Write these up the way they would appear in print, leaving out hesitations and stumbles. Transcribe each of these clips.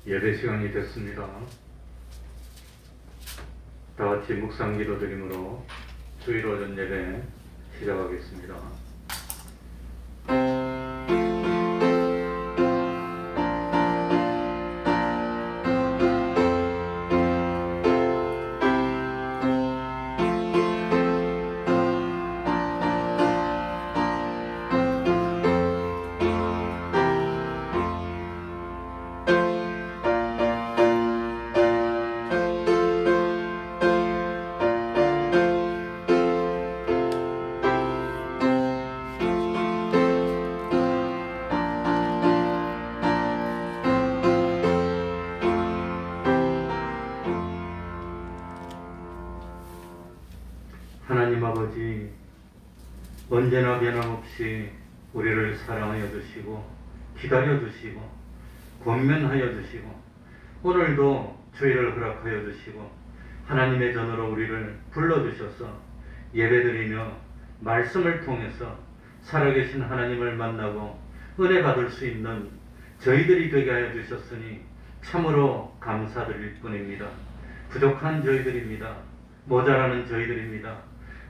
예배 시간이 됐습니다. 다 같이 묵상 기도 드림으로 주일 오전 예배 시작하겠습니다. 하나님 아버지, 언제나 변함없이 우리를 사랑하여 주시고 기다려 주시고 권면하여 주시고 오늘도 주일을 허락하여 주시고 하나님의 전으로 우리를 불러주셔서 예배드리며 말씀을 통해서 살아계신 하나님을 만나고 은혜 받을 수 있는 저희들이 되게 하여 주셨으니 참으로 감사드릴 뿐입니다. 부족한 저희들입니다. 모자라는 저희들입니다.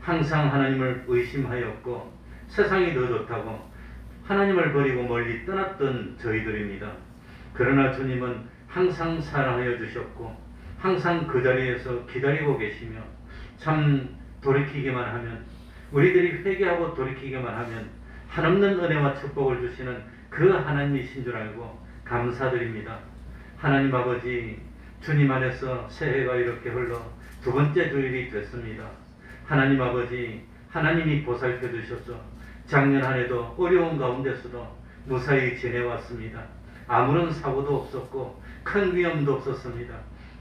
항상 하나님을 의심하였고 세상이 더 좋다고 하나님을 버리고 멀리 떠났던 저희들입니다. 그러나 주님은 항상 사랑하여 주셨고 항상 그 자리에서 기다리고 계시며 참 돌이키기만 하면 우리들이 회개하고 돌이키기만 하면 한없는 은혜와 축복을 주시는 그 하나님이신 줄 알고 감사드립니다. 하나님 아버지, 주님 안에서 새해가 이렇게 흘러 두 번째 주일이 됐습니다. 하나님 아버지, 하나님이 보살펴 주셔서 작년 한 해도 어려운 가운데서도 무사히 지내왔습니다. 아무런 사고도 없었고 큰 위험도 없었습니다.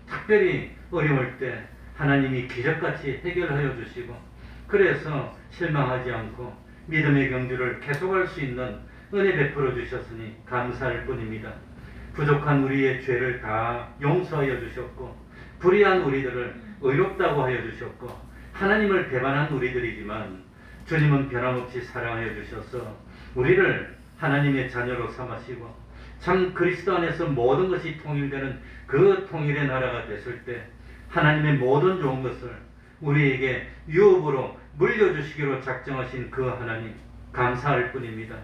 특별히 어려울 때 하나님이 기적같이 해결하여 주시고 그래서 실망하지 않고 믿음의 경주를 계속할 수 있는 은혜 베풀어 주셨으니 감사할 뿐입니다. 부족한 우리의 죄를 다 용서하여 주셨고 불의한 우리들을 의롭다고 하여 주셨고 하나님을 배반한 우리들이지만 주님은 변함없이 사랑하여 주셔서 우리를 하나님의 자녀로 삼으시고 참 그리스도 안에서 모든 것이 통일되는 그 통일의 나라가 됐을 때 하나님의 모든 좋은 것을 우리에게 유업으로 물려주시기로 작정하신 그 하나님 감사할 뿐입니다.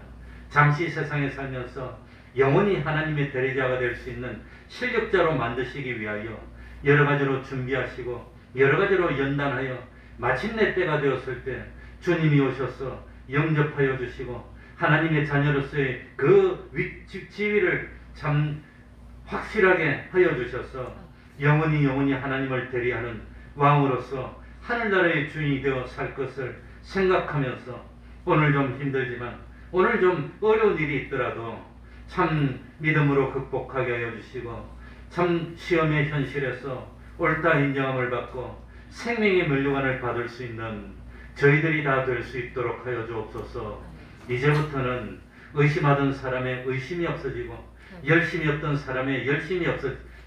잠시 세상에 살면서 영원히 하나님의 대리자가 될 수 있는 실력자로 만드시기 위하여 여러 가지로 준비하시고 여러 가지로 연단하여 마침내 때가 되었을 때 주님이 오셔서 영접하여 주시고 하나님의 자녀로서의 그 지위를 참 확실하게 하여 주셔서 영원히 하나님을 대리하는 왕으로서 하늘나라의 주인이 되어 살 것을 생각하면서 오늘 좀 힘들지만 오늘 좀 어려운 일이 있더라도 참 믿음으로 극복하게 하여 주시고 참 시험의 현실에서 옳다 인정함을 받고 생명의 면류관을 받을 수 있는 저희들이 다 될 수 있도록 하여 주옵소서. 이제부터는 의심하던 사람의 의심이 없어지고 열심히 없던 사람의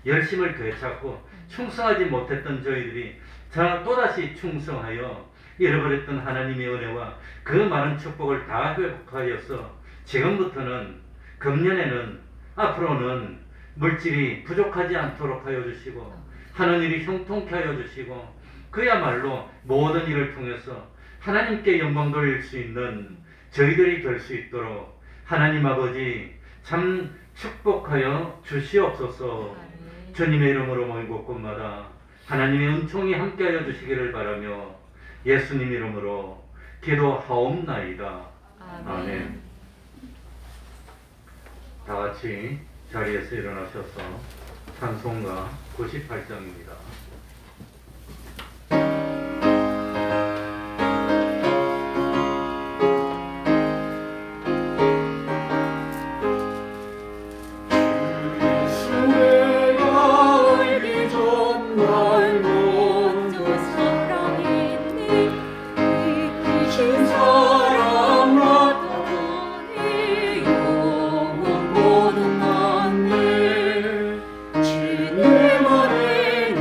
열심을 되찾고 충성하지 못했던 저희들이 또다시 충성하여 잃어버렸던 하나님의 은혜와 그 많은 축복을 다 회복하여서 지금부터는 금년에는 앞으로는 물질이 부족하지 않도록 하여 주시고 하는 일이 형통케 하여 주시고 그야말로 모든 일을 통해서 하나님께 영광 돌릴 수 있는 저희들이 될 수 있도록 하나님 아버지 참 축복하여 주시옵소서. 주님의 이름으로 모인 곳마다 하나님의 은총이 함께하여 주시기를 바라며 예수님 이름으로 기도하옵나이다. 아멘. 다 같이 자리에서 일어나셔서 찬송가 98장입니다. 주님 안에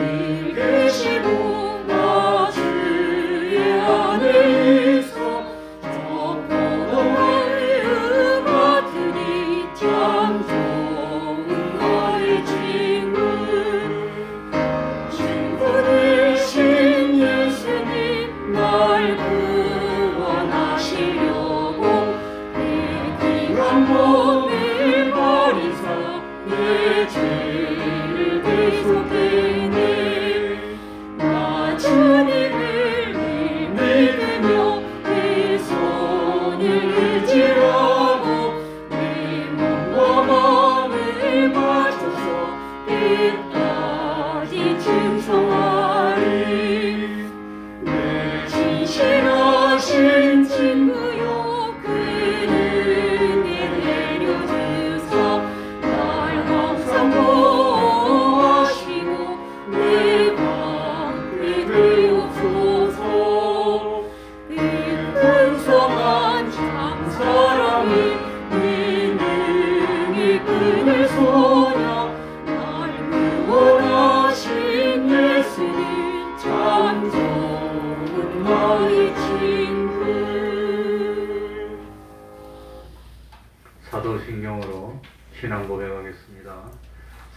신앙 고백하겠습니다.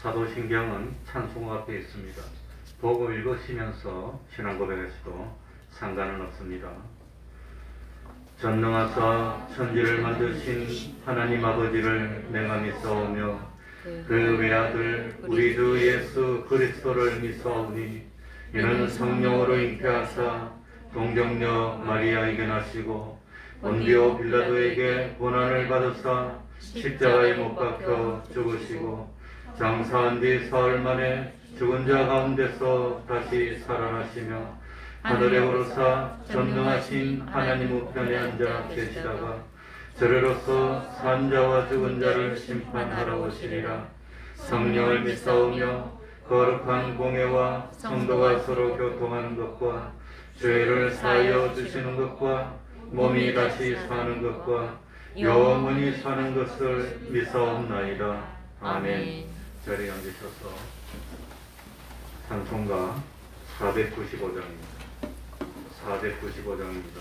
사도신경은 찬송 앞에 있습니다. 보고 읽으시면서 신앙 고백하셔도 상관은 없습니다. 전능하사 천지를 만드신 하나님 아버지를 내가 믿사오며 그 외아들 우리 주 예수 그리스도를 믿사오니 이는 성령으로 잉태하사 동정녀 마리아에게 나시고 본디오 빌라도에게 고난을 받으사 십자가에 못 박혀 죽으시고 장사한 뒤 사흘 만에 죽은 자 가운데서 다시 살아나시며 하늘에 오르사 전능하신 하나님 우편에 앉아 계시다가 저리로서 산 자와 죽은 자를 심판하러 오시리라. 성령을 믿사오며 거룩한 공회와 성도가 서로 교통하는 것과 죄를 사하여 주시는 것과 몸이 다시 사는 것과 영원히 사는 것을 믿사옵나이다. 아멘. 자리에 앉으셔서 찬송가 495장입니다. 495장입니다.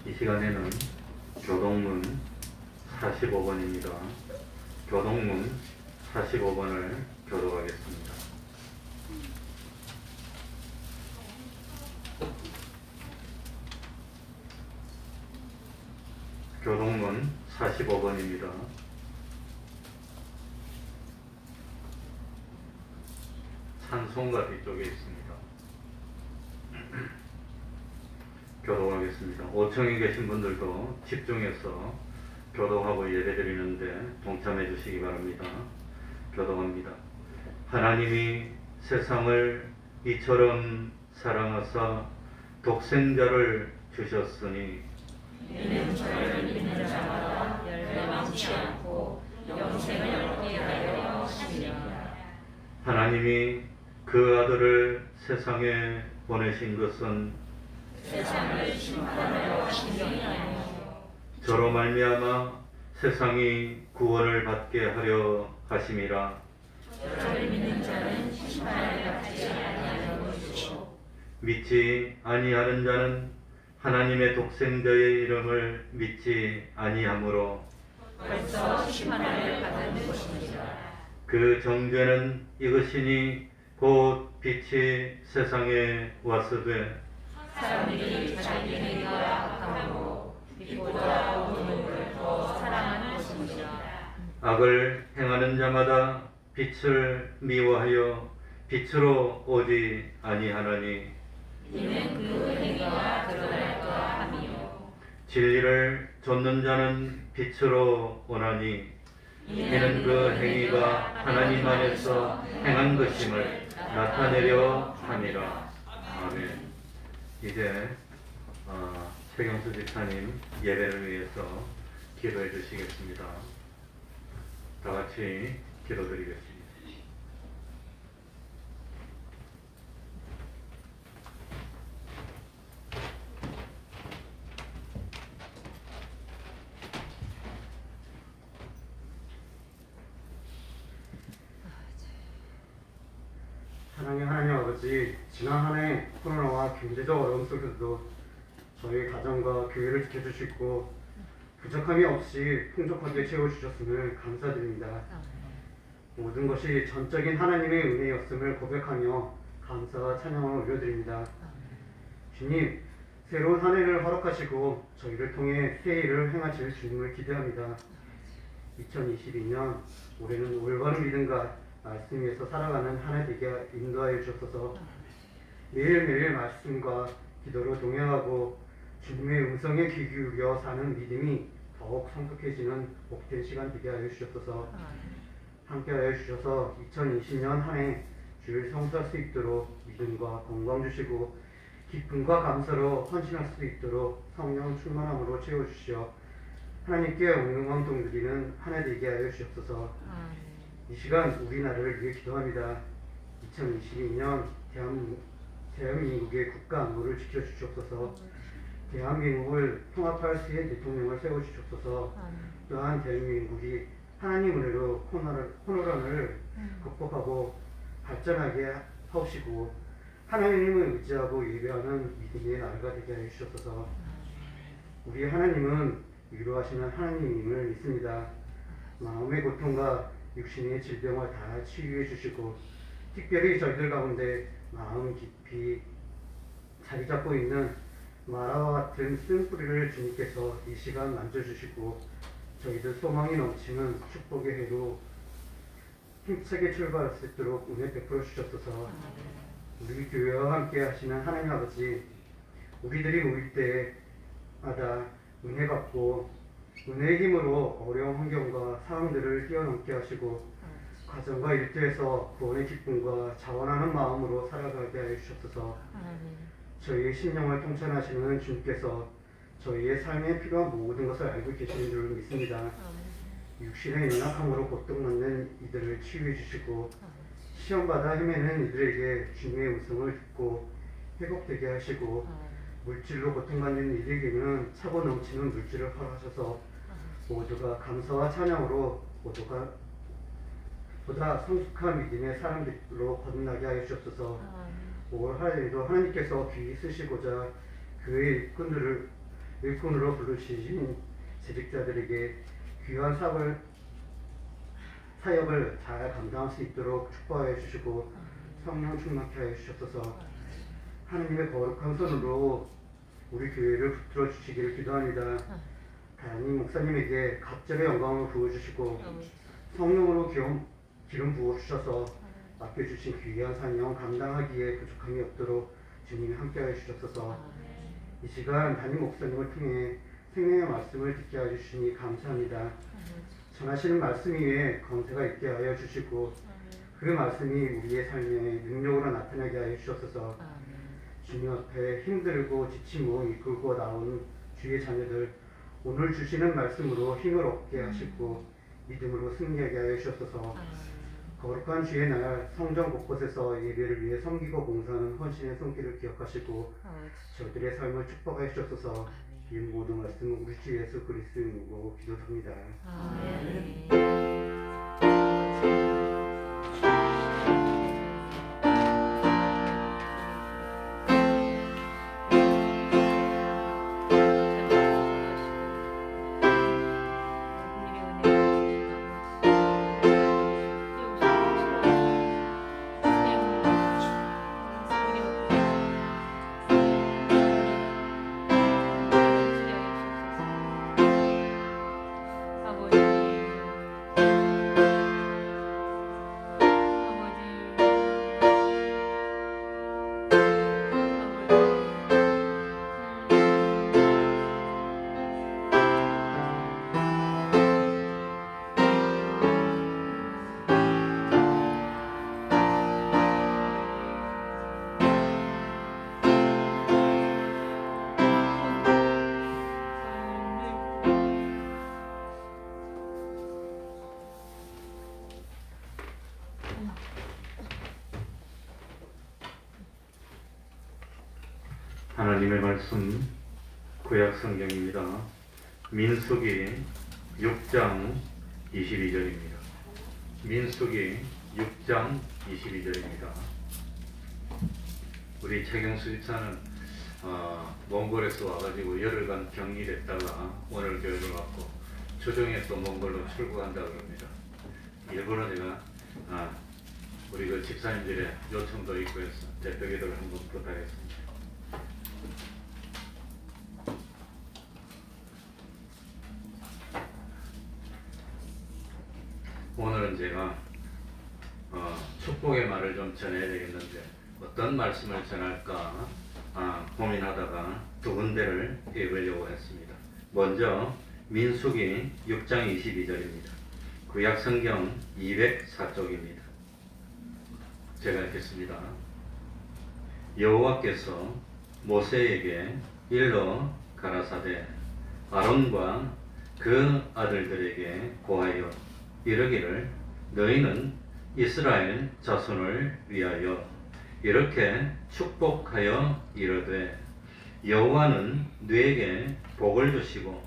이 시간에는 교동문 45번입니다. 교동문 45번을 교독하겠습니다. 교동문 45번입니다. 찬송가 뒤쪽에 있습니다. 교독하겠습니다. 5층에 계신 분들도 집중해서 교독하고 예배드리는데 동참해 주시기 바랍니다. 교독합니다. 하나님이 세상을 이처럼 사랑하사 독생자를 주셨으니 이는 저를 믿는 자마다 멸망치 않고 영생을 얻게 하려 하심이라. 하나님이 그 아들을 세상에 보내신 것은 세상을 심판하려 하심이 아니요 저로 말미암아 세상이 구원을 받게 하려 하심이라. 저를 믿는 자는 심판을 받지 아니하는 것이요 믿지 아니하는 자는 하나님의 독생자의 이름을 믿지 아니하므로 벌써 심판을 받은 것입니다. 그 정죄는 이것이니 곧 빛이 세상에 왔으되 사람들이 자기네가 악함으로 빛보다 어두운 것을 더 사랑하는 것입니다. 악을 행하는 자마다 빛을 미워하여 빛으로 오지 아니하나니 이는 그 행위가 드러날까 함이요. 진리를 좇는 자는 빛으로 오나니 이는 그 행위가 하나님 안에서 행한 것임을 나타내려 함이라. 아멘. 이제 최경수 집사님 예배를 위해서 기도해 주시겠습니다. 다 같이 기도드리겠습니다. 사랑의 하나님 아버지, 지난 한 해 코로나와 경제적 어려움 속에서도 저희 가정과 교회를 지켜주시고 부족함이 없이 풍족하게 채워주셨음을 감사드립니다. 모든 것이 전적인 하나님의 은혜였음을 고백하며 감사와 찬양을 올려드립니다. 주님, 새로운 한 해를 허락하시고 저희를 통해 새 일을 행하실 주님을 기대합니다. 2022년 올해는 올바른 믿음과 말씀 위에서 살아가는 한 해 되게 인도하여 주옵소서. 매일매일 말씀과 기도로 동행하고 주님의 음성에 귀 기울여 사는 믿음이 더욱 성숙해지는 복된 시간 되게 하여 주옵소서. 함께하여 주셔서 2020년 한 해 주일 성수할 수 있도록 믿음과 건강 주시고 기쁨과 감사로 헌신할 수 있도록 성령 충만함으로 채워주시어 하나님께 영광 드리는 한 해 되게 하여 주옵소서. 이 시간 우리나라를 위해 기도합니다. 2022년 대한민국의 국가 안보를 지켜주시옵소서. 대한민국을 통합할 수 있는 대통령을 세워주시옵소서. 또한 대한민국이 하나님 은혜로 코로나를 극복하고 발전하게 하시고 하나님을 의지하고 예배하는 믿음의 나라가 되게 하여 주옵소서. 우리 하나님은 위로하시는 하나님임을 믿습니다. 마음의 고통과 육신의 질병을 다 치유해 주시고 특별히 저희들 가운데 마음 깊이 자리 잡고 있는 마라와 같은 쓴뿌리를 주님께서 이 시간 만져주시고 저희들 소망이 넘치는 축복의 해로 힘차게 출발할 수 있도록 은혜 베풀어 주셨소서. 우리 교회와 함께 하시는 하나님 아버지, 우리들이 모일 때마다 은혜 받고 은혜의 힘으로 어려운 환경과 상황들을 뛰어넘게 하시고 가정과 일터에서 구원의 기쁨과 자원하는 마음으로 살아가게 하여 주옵소서. 저희의 심령을 통찰하시는 주님께서 저희의 삶에 필요한 모든 것을 알고 계시는 줄 믿습니다. 육신의 연약함으로 고통받는 이들을 치유해 주시고 시험받아 헤매는 이들에게 주님의 음성을 듣고 회복되게 하시고 물질로 고통받는 이들에게는 차고 넘치는 물질을 허락하셔서 모두가 감사와 찬양으로 보다 성숙한 믿음의 사람들로 거듭나게 하여 주옵소서. 올 한해에도 하나님께서 귀히 쓰시고자 교회 일꾼으로 부르시신 재직자들에게 귀한 사역을 잘 감당할 수 있도록 축복하여 주시고 성령 충만케 하여 주옵소서. 하나님의 거룩한 손으로 우리 교회를 붙들어 주시기를 기도합니다. 담임 목사님에게 갑절의 영광을 부어주시고 성령으로 기름 부어주셔서 맡겨주신 귀한 사명 감당하기에 부족함이 없도록 주님이 함께하여 주옵소서. 이 시간 담임 목사님을 통해 생명의 말씀을 듣게 하여 주시니 감사합니다. 전하시는 말씀 위에 권세가 있게 하여 주시고 그 말씀이 우리의 삶에 능력으로 나타나게 하여 주옵소서. 주님 앞에 힘들고 지친 몸 이끌고 나온 주의 자녀들 오늘 주시는 말씀으로 힘을 얻게 하시고 믿음으로 승리하게 하여 주옵소서. 거룩한 주의 날 성전 곳곳에서 예배를 위해 섬기고 봉사하는 헌신의 손길을 기억하시고 저들의 삶을 축복하여 주옵소서. 이 모든 말씀은 우리 주 예수 그리스도의 이름으로 기도드립니다. 하나님의 말씀 구약 성경입니다. 민수기 6장 22절입니다. 민수기 6장 22절입니다. 우리 최경수 집사는 몽골에서 와가지고 열흘간 격리됐다가 오늘 교회를 왔고 주중에 또 몽골로 출국한다 그럽니다. 일부러 제가 우리 그 집사님들의 요청도 있고 해서 대표기도를 한번 부탁했습니다. 오늘은 제가 축복의 말을 좀 전해야 되겠는데 어떤 말씀을 전할까 고민하다가 두 군데를 읽으려고 했습니다. 먼저 민수기 6장 22절입니다. 구약 성경 204쪽입니다. 제가 읽겠습니다. 여호와께서 모세에게 일러 가라사대 아론과 그 아들들에게 고하여 이르기를 너희는 이스라엘 자손을 위하여 이렇게 축복하여 이르되 여호와는 너에게 복을 주시고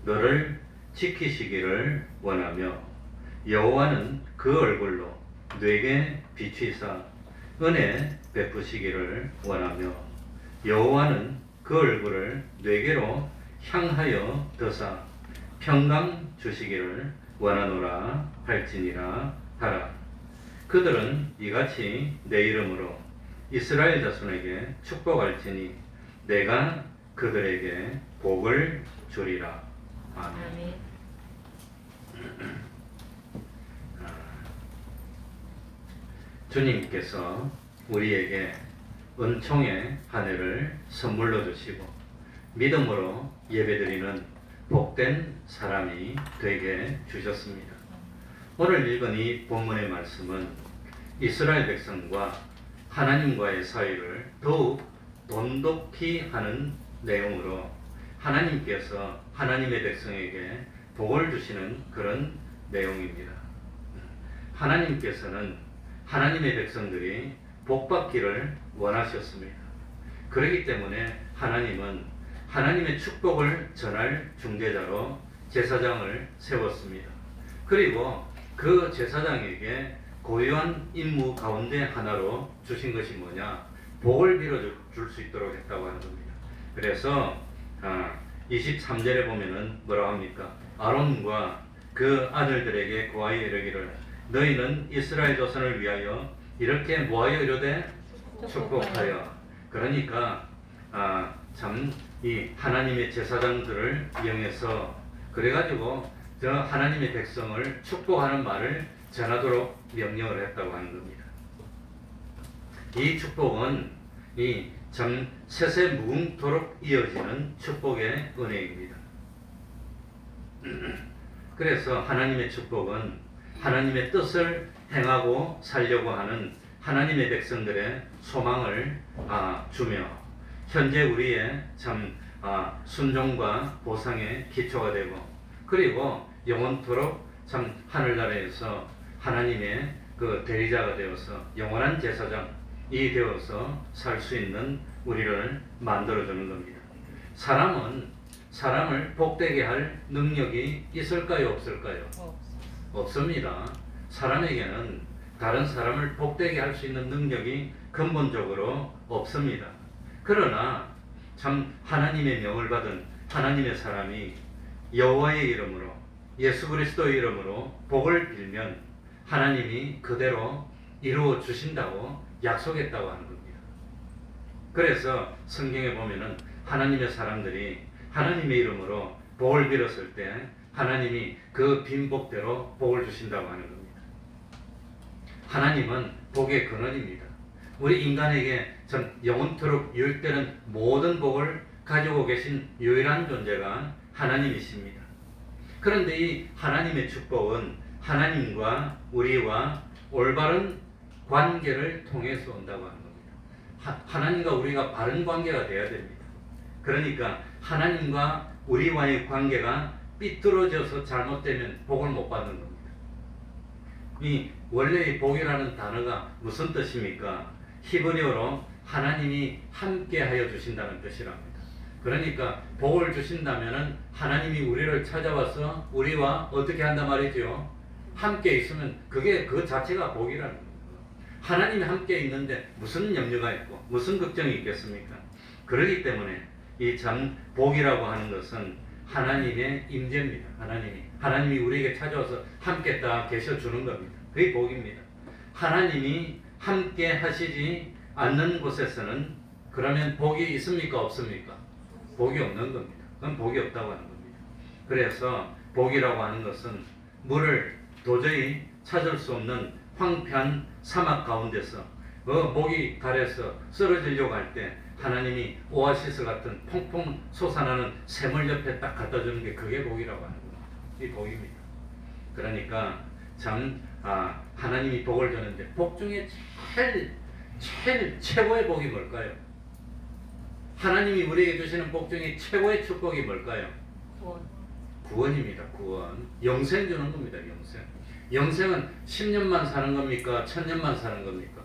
너를 지키시기를 원하며 여호와는 그 얼굴로 너에게 비추사 은혜 베푸시기를 원하며 여호와는 그 얼굴을 너에게로 향하여 드사 평강 주시기를 원하노라 할지니라 하라. 그들은 이같이 내 이름으로 이스라엘 자손에게 축복할지니 내가 그들에게 복을 주리라. 아멘. 주님께서 우리에게 은총의 한 해를 선물로 주시고 믿음으로 예배드리는 복된 사람이 되게 주셨습니다. 오늘 읽은 이 본문의 말씀은 이스라엘 백성과 하나님과의 사이를 더욱 돈독히 하는 내용으로 하나님께서 하나님의 백성에게 복을 주시는 그런 내용입니다. 하나님께서는 하나님의 백성들이 복받기를 원하셨습니다. 그렇기 때문에 하나님은 하나님의 축복을 전할 중재자로 제사장을 세웠습니다. 그리고 그 제사장에게 고유한 임무 가운데 하나로 주신 것이 뭐냐? 복을 빌어줄 수 있도록 했다고 하는 겁니다. 그래서 23절에 보면은 뭐라고 합니까? 아론과 그 아들들에게 고하여 이르기를 너희는 이스라엘 조선을 위하여 이렇게 모하여 이르되 축복하여. 그러니까 참 이 하나님의 제사장들을 이용해서 그래가지고 저 하나님의 백성을 축복하는 말을 전하도록 명령을 했다고 하는 겁니다. 이 축복은 이 참 세세무궁토록 이어지는 축복의 은혜입니다. 그래서 하나님의 축복은 하나님의 뜻을 행하고 살려고 하는 하나님의 백성들의 소망을 주며 현재 우리의 참 순종과 보상의 기초가 되고 그리고 영원토록 참 하늘나라에서 하나님의 그 대리자가 되어서 영원한 제사장이 되어서 살 수 있는 우리를 만들어주는 겁니다. 사람은 사람을 복되게 할 능력이 있을까요? 없을까요? 없습니다. 사람에게는 다른 사람을 복되게 할 수 있는 능력이 근본적으로 없습니다. 그러나 참 하나님의 명을 받은 하나님의 사람이 여호와의 이름으로 예수 그리스도의 이름으로 복을 빌면 하나님이 그대로 이루어 주신다고 약속했다고 하는 겁니다. 그래서 성경에 보면은 하나님의 사람들이 하나님의 이름으로 복을 빌었을 때 하나님이 그 빈복대로 복을 주신다고 하는 겁니다. 하나님은 복의 근원입니다. 우리 인간에게 전 영원토록 유익되는 모든 복을 가지고 계신 유일한 존재가 하나님이십니다. 그런데 이 하나님의 축복은 하나님과 우리와 올바른 관계를 통해서 온다고 하는 겁니다. 하나님과 우리가 바른 관계가 되어야 됩니다. 그러니까 하나님과 우리와의 관계가 삐뚤어져서 잘못되면 복을 못 받는 겁니다. 이 원래 이 복이라는 단어가 무슨 뜻입니까? 히브리어로 하나님이 함께 하여 주신다는 뜻이랍니다. 그러니까 복을 주신다면은 하나님이 우리를 찾아와서 우리와 어떻게 한단 말이죠? 함께 있으면 그게 그 자체가 복이라는 거예요. 하나님이 함께 있는데 무슨 염려가 있고 무슨 걱정이 있겠습니까? 그렇기 때문에 이 참 복이라고 하는 것은 하나님의 임재입니다. 하나님이 우리에게 찾아와서 함께 딱 계셔 주는 겁니다. 그게 복입니다. 하나님이 함께 하시지 않는 곳에서는 그러면 복이 있습니까? 없습니까? 복이 없는 겁니다. 그건 복이 없다고 하는 겁니다. 그래서 복이라고 하는 것은 물을 도저히 찾을 수 없는 황폐한 사막 가운데서 목이 가려서 쓰러지려고 할 때 하나님이 오아시스 같은 퐁퐁 솟아나는 샘을 옆에 딱 갖다 주는 게 그게 복이라고 하는 겁니다. 이 복입니다. 그러니까 참 하나님이 복을 주는데 복 중에 제일 최고의 복이 뭘까요? 하나님이 우리에게 주시는 복 중에 최고의 축복이 뭘까요? 구원입니다. 구원. 영생 주는 겁니다. 영생. 영생은 10년만 사는 겁니까? 1000년만 사는 겁니까?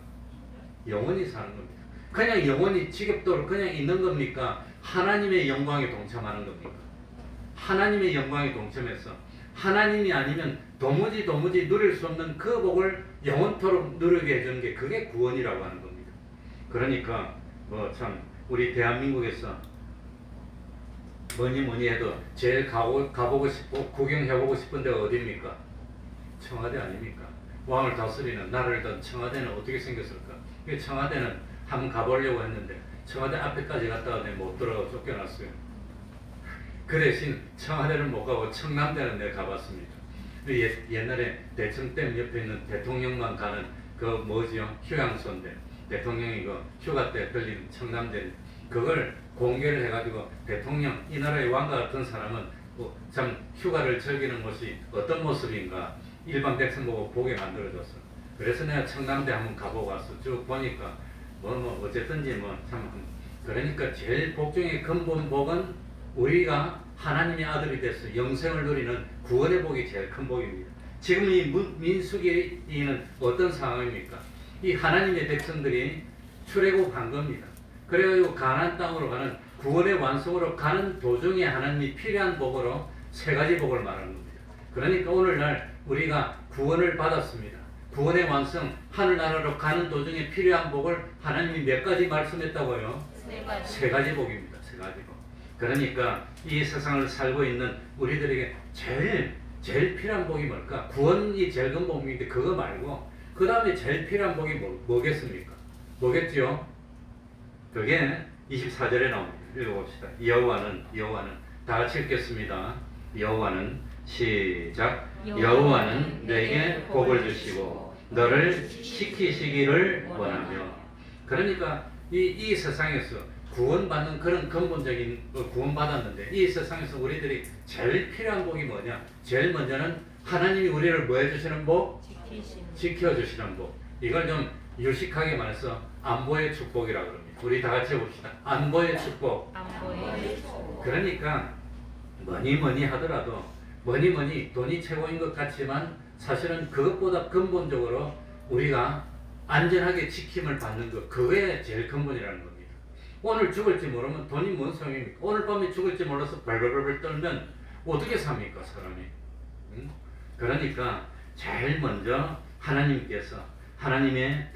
영원히 사는 겁니다. 그냥 영원히 지겹도록 그냥 있는 겁니까? 하나님의 영광에 동참하는 겁니까? 하나님의 영광에 동참해서 하나님이 아니면 도무지 누릴 수 없는 그 복을 영원토록 누리게 해주는 게 그게 구원이라고 하는 겁니다. 그러니까 참 우리 대한민국에서 뭐니 해도 제일 가보고 싶고 구경해보고 싶은 데가 어디입니까? 청와대 아닙니까? 왕을 다스리는 나라를 던 청와대는 어떻게 생겼을까? 청와대는 한번 가보려고 했는데 청와대 앞에까지 갔다가 못 들어가고 쫓겨났어요. 그 대신 청와대를 못 가고 청남대는 내가 가봤습니다. 옛날에 대청댐 옆에 있는 대통령만 가는 그 뭐지요? 휴양소인데 대통령이 그 휴가 때 들리는 청남대 그걸 공개를 해가지고 대통령 이 나라의 왕과 같은 사람은 참 휴가를 즐기는 것이 어떤 모습인가 일반 백성 보고 보게 만들어줬어. 그래서 내가 청남대 한번 가보고 왔어. 쭉 보니까 어쨌든지 참 그러니까 제일 복 중에 근본 복은 우리가 하나님의 아들이 돼서 영생을 누리는 구원의 복이 제일 큰 복입니다. 지금 이 민수기는 어떤 상황입니까? 이 하나님의 백성들이 출애굽한 겁니다. 그래가지고 가나안 땅으로 가는 구원의 완성으로 가는 도중에 하나님이 필요한 복으로 세 가지 복을 말하는 겁니다. 그러니까 오늘날 우리가 구원을 받았습니다. 구원의 완성, 하늘나라로 가는 도중에 필요한 복을 하나님이 몇 가지 말씀했다고요? 세 가지 복입니다. 세 가지 복. 그러니까 이 세상을 살고 있는 우리들에게 제일 필요한 복이 뭘까? 구원이 제일 큰 복인데 그거 말고 그 다음에 제일 필요한 복이 뭐겠습니까? 뭐겠죠? 그게 24절에 나옵니다. 읽어봅시다. 여호와는 다 같이 읽겠습니다. 여호와는 시작. 여호와는 내게 복을 주시고 너를 지키시기를 원하며. 그러니까 이 세상에서 구원받는 그런 근본적인 구원받았는데 이 세상에서 우리들이 제일 필요한 복이 뭐냐? 제일 먼저는 하나님이 우리를 뭐 해주시는 복? 지켜주시는 복. 이걸 좀 유식하게 말해서 안보의 축복이라고 합니다. 우리 다 같이 해봅시다. 안보의 축복. 그러니까 뭐니 하더라도 뭐니 돈이 최고인 것 같지만 사실은 그것보다 근본적으로 우리가 안전하게 지킴을 받는 것 그게 제일 근본이라는 겁니다. 오늘 죽을지 모르면 돈이 뭔 소용입니까? 오늘 밤에 죽을지 몰라서 벌벌벌 떨면 어떻게 삽니까 사람이? 그러니까 제일 먼저 하나님께서 하나님의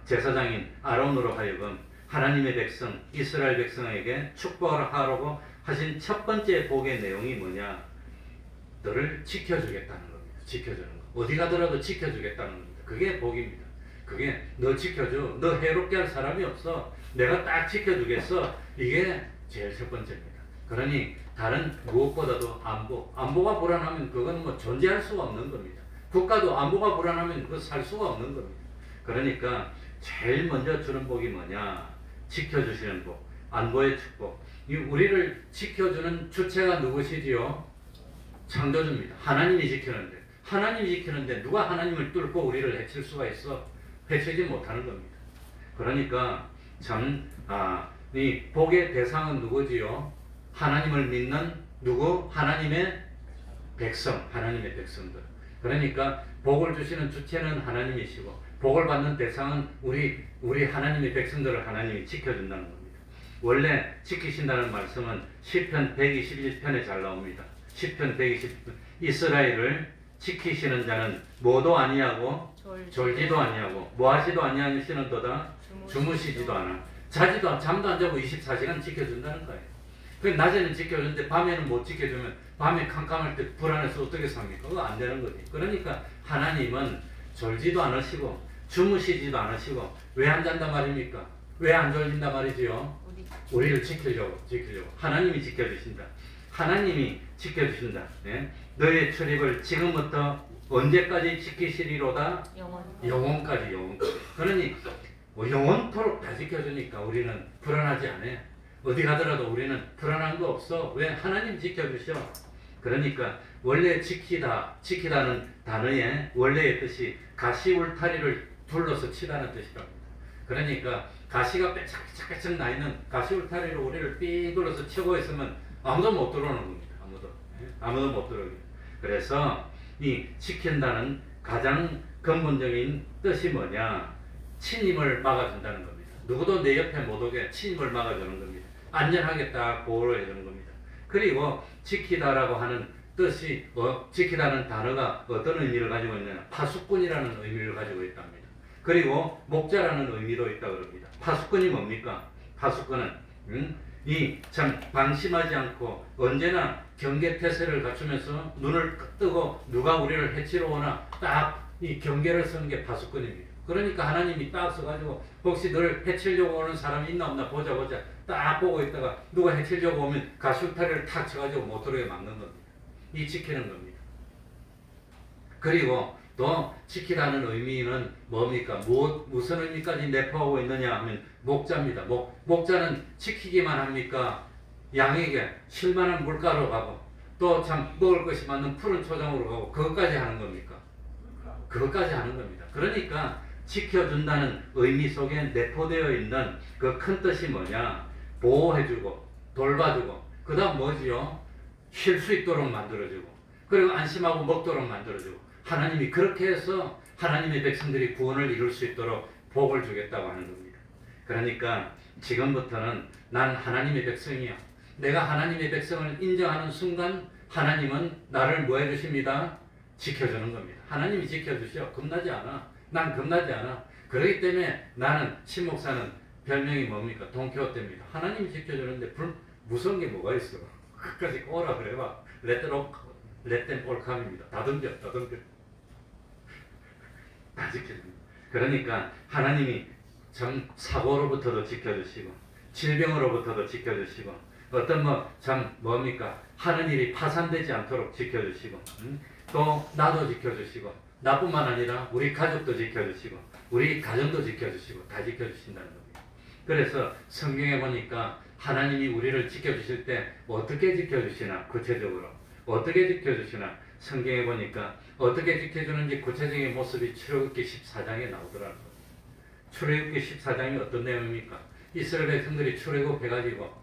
제사장인 아론으로 하여금 하나님의 백성 이스라엘 백성에게 축복을 하라고 하신 첫 번째 복의 내용이 뭐냐? 너를 지켜주겠다는 겁니다. 지켜주는 거. 어디 가더라도 지켜주겠다는 겁니다. 그게 복입니다. 그게 너 지켜줘. 너 해롭게 할 사람이 없어. 내가 딱 지켜주겠어. 이게 제일 첫 번째입니다. 그러니 다른 무엇보다도 안보가 불안하면 그건 존재할 수가 없는 겁니다. 국가도 안보가 불안하면 그거 살 수가 없는 겁니다. 그러니까 제일 먼저 주는 복이 뭐냐? 지켜주시는 복, 안보의 축복. 우리를 지켜주는 주체가 누구시지요? 창조주입니다. 하나님이 지키는데 누가 하나님을 뚫고 우리를 해칠 수가 있어? 해치지 못하는 겁니다. 그러니까 이 복의 대상은 누구지요? 하나님을 믿는 누구? 하나님의 백성들. 그러니까 복을 주시는 주체는 하나님이시고 복을 받는 대상은 우리 하나님의 백성들을 하나님이 지켜준다는 겁니다. 원래 지키신다는 말씀은 시편 121편에 잘 나옵니다. 시편 120편 이스라엘을 지키시는 자는 뭐도 아니하고 졸지도 아니하고 뭐하지도 아니하시는도다 주무시지도 않아. 잠도 안 자고 24시간 지켜준다는 거예요. 그 낮에는 지켜주는데 밤에는 못 지켜주면 밤에 캄캄할 때 불안해서 어떻게 삽니까? 그거 안 되는 거지. 그러니까 하나님은 졸지도 않으시고 주무시지도 않으시고 왜 안 잔단 말입니까? 왜 안 졸린단 말이지요? 우리를 지키려고 하나님이 지켜주신다. 하나님이 지켜주신다. 예? 너의 출입을 지금부터 언제까지 지키시리로다? 영원까지. 그러니 영원토록 다 지켜주니까 우리는 불안하지 않아요. 어디 가더라도 우리는 불안한 거 없어. 왜? 하나님 지켜주셔. 그러니까 원래 지키다는 단어의 원래의 뜻이 가시 울타리를 둘러서 치다는 뜻이랍니다. 그러니까 가시가 빼짝빼짝 나 있는 가시 울타리로 우리를 삥 둘러서 치고 있으면 아무도 못 들어오는 겁니다. 아무도 못 들어오게. 그래서 이 지킨다는 가장 근본적인 뜻이 뭐냐? 침입을 막아준다는 겁니다. 누구도 내 옆에 못 오게 침입을 막아주는 겁니다. 안전하게 딱 보호를 해주는 겁니다. 그리고 지키다라고 하는 뜻이 지키다는 단어가 어떤 의미를 가지고 있느냐? 파수꾼이라는 의미를 가지고 있답니다. 그리고 목자라는 의미도 있다고 합니다. 파수꾼이 뭡니까? 파수꾼은 이 참 방심하지 않고 언제나 경계태세를 갖추면서 눈을 뜨고 누가 우리를 해치러 오나 딱 이 경계를 서는 게 파수꾼입니다. 그러니까 하나님이 딱 서가지고 혹시 너를 해치려고 오는 사람이 있나 없나 보자 딱 보고 있다가 누가 해치려고 오면 가시울타리를 탁 쳐가지고 못 들어오게 막는 겁니다. 이 지키는 겁니다. 그리고 또 지키라는 의미는 뭡니까? 무슨 의미까지 내포하고 있느냐 하면 목자입니다. 목자는 지키기만 합니까? 양에게 쉴만한 물가로 가고 또 참 먹을 것이 맞는 푸른 초장으로 가고 그것까지 하는 겁니까? 그것까지 하는 겁니다. 그러니까 지켜준다는 의미 속에 내포되어 있는 그 큰 뜻이 뭐냐? 보호해주고 돌봐주고 그 다음 뭐지요? 쉴 수 있도록 만들어주고 그리고 안심하고 먹도록 만들어주고 하나님이 그렇게 해서 하나님의 백성들이 구원을 이룰 수 있도록 복을 주겠다고 하는 겁니다. 그러니까 지금부터는 난 하나님의 백성이야. 내가 하나님의 백성을 인정하는 순간 하나님은 나를 뭐 해주십니다? 지켜주는 겁니다. 하나님이 지켜주셔. 겁나지 않아. 난 겁나지 않아. 그렇기 때문에 나는 신목사는 별명이 뭡니까? 돈키호테입니다. 하나님이 지켜주는데 무서운 게 뭐가 있어? 끝까지 오라 그래봐. Let them all come입니다. 다 덤벼. 다 지켜줍니다. 그러니까 하나님이 참 사고로부터도 지켜주시고 질병으로부터도 지켜주시고 어떤 뭡니까? 하는 일이 파산되지 않도록 지켜주시고 또 나도 지켜주시고 나뿐만 아니라 우리 가족도 지켜주시고 우리 가정도 지켜주시고 다 지켜주신다는 겁니다. 그래서 성경에 보니까 하나님이 우리를 지켜주실 때 어떻게 지켜주시나 구체적으로 어떻게 지켜주시나 성경에 보니까 어떻게 지켜주는지 구체적인 모습이 출애굽기 14장에 나오더라고요. 출애굽기 14장이 어떤 내용입니까? 이스라엘 백성들이 출애굽해가지고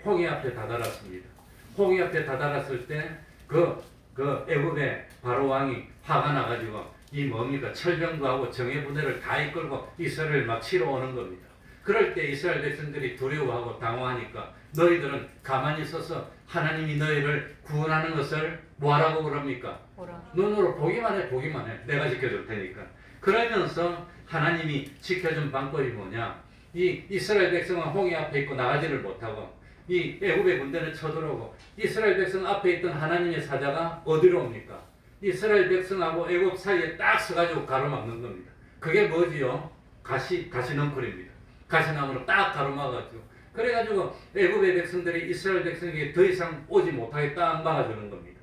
홍해 앞에 다다랐습니다. 홍해 앞에 다다랐을 때 그 애굽의 바로 왕이 화가 나가지고 이 뭡니까? 철병도 하고 정예 부대를 다 이끌고 이스라엘을 막 치러 오는 겁니다. 그럴 때 이스라엘 백성들이 두려워하고 당황하니까 너희들은 가만히 서서 하나님이 너희를 구원하는 것을 뭐하라고 그럽니까? 눈으로 보기만 해. 내가 지켜줄 테니까. 그러면서 하나님이 지켜준 방법이 뭐냐? 이 이스라엘 백성은 홍해 앞에 있고 나가지를 못하고 이 애굽의 군대는 쳐들어오고 이스라엘 백성 앞에 있던 하나님의 사자가 어디로 옵니까? 이스라엘 백성하고 애굽 사이에 딱 서가지고 가로막는 겁니다. 그게 뭐지요? 가시넝쿨입니다. 가시나무로 딱 가로막아가지고 그래가지고 애굽의 백성들이 이스라엘 백성에게 더 이상 오지 못하게 딱 막아주는 겁니다.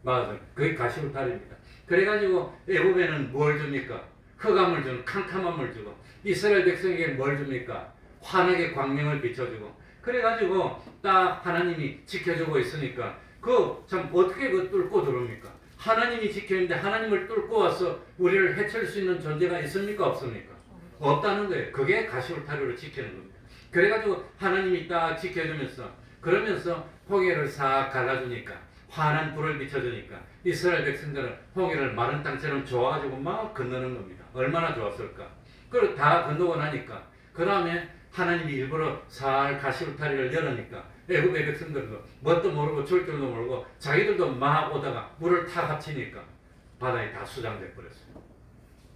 막아주는 그게 가시울타리입니다. 그래가지고 애굽에는 뭘 줍니까? 흑암을 주는 캄캄함을 주고 이스라엘 백성에게 뭘 줍니까? 환하게 광명을 비춰주고 그래가지고 딱 하나님이 지켜주고 있으니까 참 어떻게 뚫고 들어옵니까? 하나님이 지켜있는데 하나님을 뚫고 와서 우리를 해칠 수 있는 존재가 있습니까? 없습니까? 없다는 거예요. 그게 가시울타리로 지키는 겁니다. 그래가지고 하나님이 딱 지켜주면서 그러면서 홍해를 싹 갈라주니까 환한 불을 비춰주니까 이스라엘 백성들은 홍해를 마른 땅처럼 좋아가지고 막 건너는 겁니다. 얼마나 좋았을까. 그리고 다 건너고 나니까 그 다음에 하나님이 일부러 살 가시울타리를 열으니까 애굽의 백성들도 뭣도 모르고 줄 줄도 모르고 자기들도 막 오다가 물을 탁 합치니까 바다에 다 수장돼 버렸어요.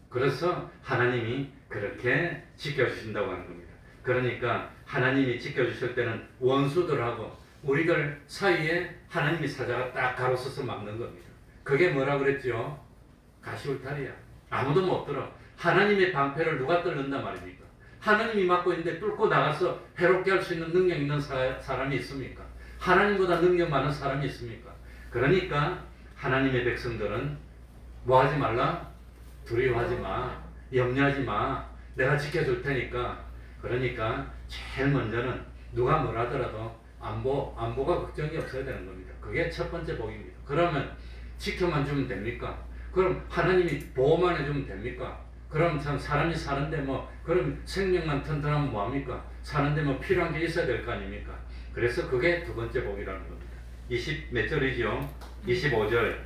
그래서 하나님이 그렇게 지켜주신다고 하는 겁니다. 그러니까 하나님이 지켜주실 때는 원수들하고 우리들 사이에 하나님이 사자가 딱 가로서서 막는 겁니다. 그게 뭐라 그랬죠? 가시울타리야. 아무도 못 들어. 하나님의 방패를 누가 뚫는단 말입니까? 하나님이 막고 있는데 뚫고 나가서 해롭게 할 수 있는 능력 있는 사람이 있습니까? 하나님보다 능력 많은 사람이 있습니까? 그러니까 하나님의 백성들은 뭐 하지 말라? 두려워하지 마. 염려하지 마. 내가 지켜줄 테니까. 그러니까 제일 먼저는 누가 뭐라 하더라도 안보가 걱정이 없어야 되는 겁니다. 그게 첫 번째 복입니다. 그러면 지켜만 주면 됩니까? 그럼 하나님이 보호만 해주면 됩니까? 그럼 참 사람이 사는데 그럼 생명만 튼튼하면 뭐합니까? 사는데 필요한 게 있어야 될 거 아닙니까? 그래서 그게 두 번째 복이라는 겁니다. 20 몇 절이죠? 25절.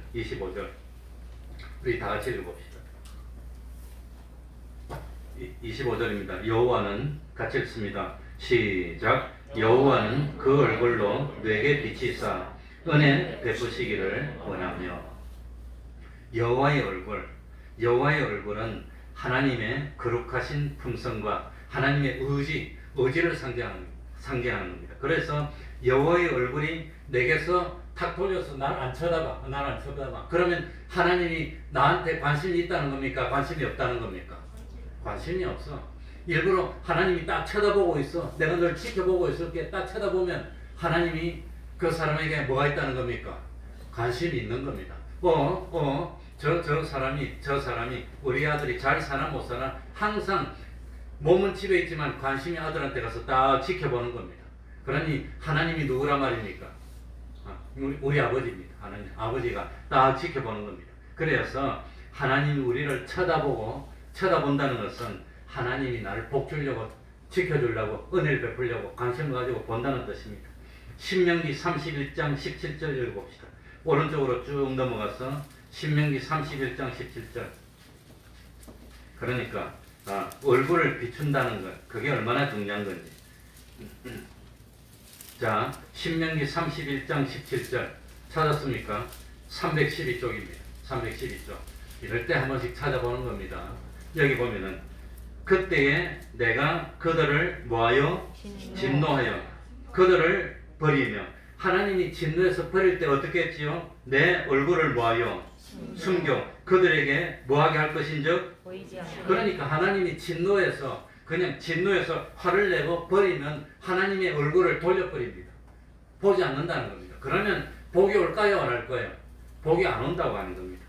우리 다 같이 읽어봅시다. 25절입니다. 여호와는 같이 읽습니다. 시작. 여호와는 그 얼굴로 내게 비치사 은혜 베푸시기를 원하며. 여호와의 얼굴은 하나님의 거룩하신 품성과 하나님의 의지를 상징하는 겁니다. 그래서 여호와의 얼굴이 내게서 탁 돌려서 날 안 쳐다봐. 그러면 하나님이 나한테 관심이 있다는 겁니까? 관심이 없다는 겁니까? 관심이 없어. 일부러 하나님이 딱 쳐다보고 있어. 내가 널 지켜보고 있을게. 딱 쳐다보면 하나님이 그 사람에게 뭐가 있다는 겁니까? 관심이 있는 겁니다. 저 사람이 우리 아들이 잘 사나 못 사나 항상 몸은 집에 있지만 관심이 아들한테 가서 딱 지켜보는 겁니다. 그러니 하나님이 누구란 말입니까? 우리 아버지입니다. 하나님 아버지가 딱 지켜보는 겁니다. 그래서 하나님이 우리를 쳐다본다는 것은 하나님이 나를 복주려고 지켜주려고 은혜를 베풀려고 관심을 가지고 본다는 뜻입니다. 신명기 31장 17절 읽어봅시다. 오른쪽으로 쭉 넘어가서 신명기 31장 17절. 그러니까 얼굴을 비춘다는 것, 그게 얼마나 중요한 건지. 자, 신명기 31장 17절 찾았습니까? 312쪽입니다. 312쪽. 이럴 때 한 번씩 찾아보는 겁니다. 여기 보면은 그때에 내가 그들을 뭐하여? 진노하여 그들을 버리며. 하나님이 진노해서 버릴 때 어떻게 했지요? 내 얼굴을 뭐하여? 숨겨 그들에게 뭐하게 할 것인즉. 그러니까 하나님이 진노해서 화를 내고 버리면 하나님의 얼굴을 돌려버립니다. 보지 않는다는 겁니다. 그러면 복이 올까요? 안 올 거예요? 복이 안 온다고 하는 겁니다.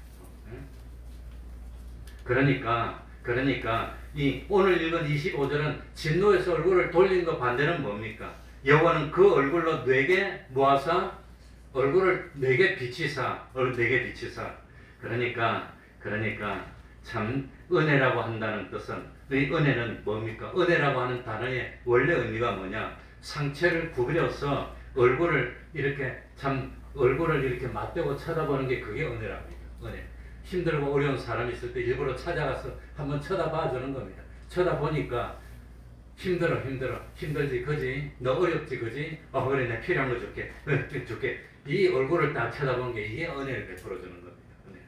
그러니까 이 오늘 읽은 25절은 진노에서 얼굴을 돌린 거 반대는 뭡니까? 여호와는 그 얼굴로 내게 모아사 얼굴을 내게 비치사. 그러니까 참 은혜라고 한다는 뜻은 이 은혜는 뭡니까? 은혜라고 하는 단어의 원래 의미가 뭐냐? 상체를 구부려서 얼굴을 이렇게 맞대고 쳐다보는 게 그게 은혜랍니다. 은혜. 힘들고 어려운 사람이 있을 때 일부러 찾아가서 한번 쳐다봐 주는 겁니다. 쳐다보니까 힘들지 그지? 너 어렵지 그지? 그래 내가 필요한 거 줄게. 이 얼굴을 딱 쳐다보는 게 이게 은혜를 베풀어 주는 겁니다. 은혜.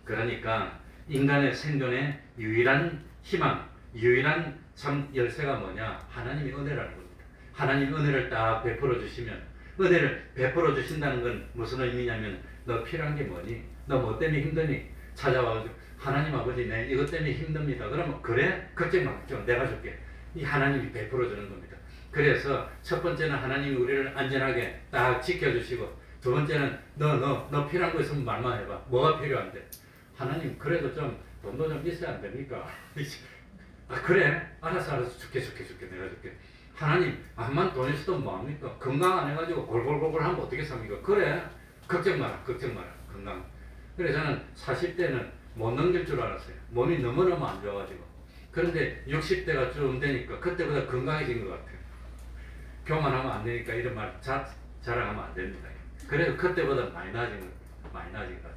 그러니까 인간의 생존의 유일한 희망, 유일한 참 열쇠가 뭐냐? 하나님의 은혜라는 겁니다. 하나님의 은혜를 딱 베풀어 주시면, 은혜를 베풀어 주신다는 건 무슨 의미냐면 너 필요한 게 뭐니? 너 뭐 때문에 힘드니? 찾아와가지고 하나님 아버지 내 이것 때문에 힘듭니다. 그러면 그래? 걱정 마. 내가 줄게. 이 하나님이 베풀어 주는 겁니다. 그래서 첫 번째는 하나님이 우리를 안전하게 딱 지켜주시고, 두 번째는 너 필요한 거 있으면 말만 해봐. 뭐가 필요한데? 하나님 그래도 좀 돈도 좀 있어야 안 됩니까? 그래? 알았어 줄게 내가 줄게. 하나님 암만 돈 있어도 뭐합니까? 건강 안 해가지고 골골골골 하면 어떻게 삽니까? 그래? 걱정 마라 건강. 그래서 저는 40대는 못 넘길 줄 알았어요. 몸이 너무너무 안 좋아가지고. 그런데 60대가 좀 되니까 그때보다 건강해진 것 같아요. 교만하면 안 되니까 이런 말 자랑하면 안 됩니다. 그래도 그때보다 많이 나아진 것 같아요.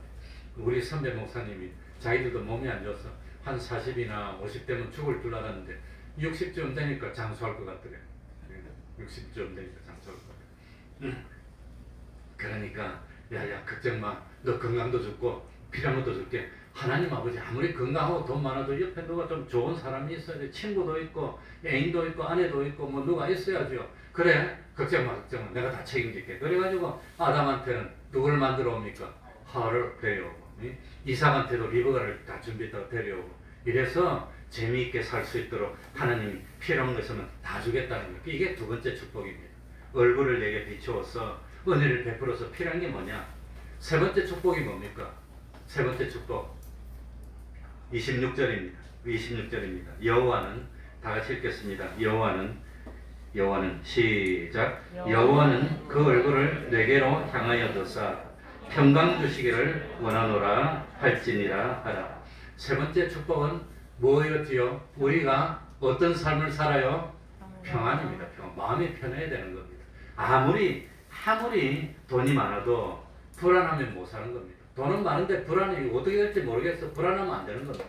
우리 선배 목사님이 자기들도 몸이 안 좋아서 한 40이나 50대면 죽을 줄 알았는데 60쯤 되니까 장수할 것 같더래요. 60쯤 되니까 장수할 것 같아요. 그러니까 야야 걱정 마. 너 건강도 좋고 필요한 것도 줄게. 하나님 아버지 아무리 건강하고 돈 많아도 옆에 누가 좀 좋은 사람이 있어야 돼. 친구도 있고 애인도 있고 아내도 있고 뭐 누가 있어야죠. 그래 걱정 마 걱정 마. 내가 다 책임질게. 그래가지고 아담한테는 누굴 만들어 옵니까? 하와를 데려오고 이삭한테도 리브가를 다 준비했다가 데려오고 이래서 재미있게 살 수 있도록 하나님이 필요한 것은 다 주겠다는 거. 이게 두 번째 축복입니다. 얼굴을 내게 비추어서 은혜를 베풀어서 필요한 게 뭐냐? 세 번째 축복이 뭡니까? 세 번째 축복 26절입니다. 26절입니다. 여호와는 다 같이 읽겠습니다. 여호와는 시작. 여호와는 그 얼굴을 내게로 향하여 드사 평강 주시기를 원하노라 할지니라 하라. 세 번째 축복은 뭐였지요? 우리가 어떤 삶을 살아요? 평안입니다. 평안. 마음이 편해야 되는 겁니다. 아무리 돈이 많아도 불안하면 못 사는 겁니다. 돈은 많은데 불안해. 어떻게 될지 모르겠어. 불안하면 안 되는 겁니다.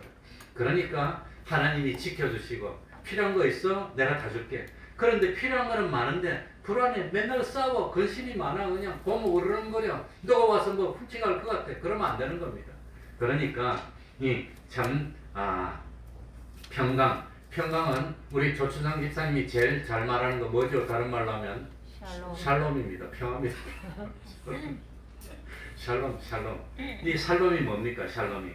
그러니까 하나님이 지켜주시고 필요한 거 있어? 내가 다 줄게. 그런데 필요한 거는 많은데 불안해. 맨날 싸워. 근심이 많아. 그냥 고무 우르릉거려. 너가 와서 뭐 훔쳐갈 것 같아. 그러면 안 되는 겁니다. 그러니까 평강은 우리 조춘상 집사님이 제일 잘 말하는 거 뭐죠? 다른 말로 하면 샬롬입니다. 평화입니다. 샬롬. 이 샬롬이 뭡니까? 샬롬이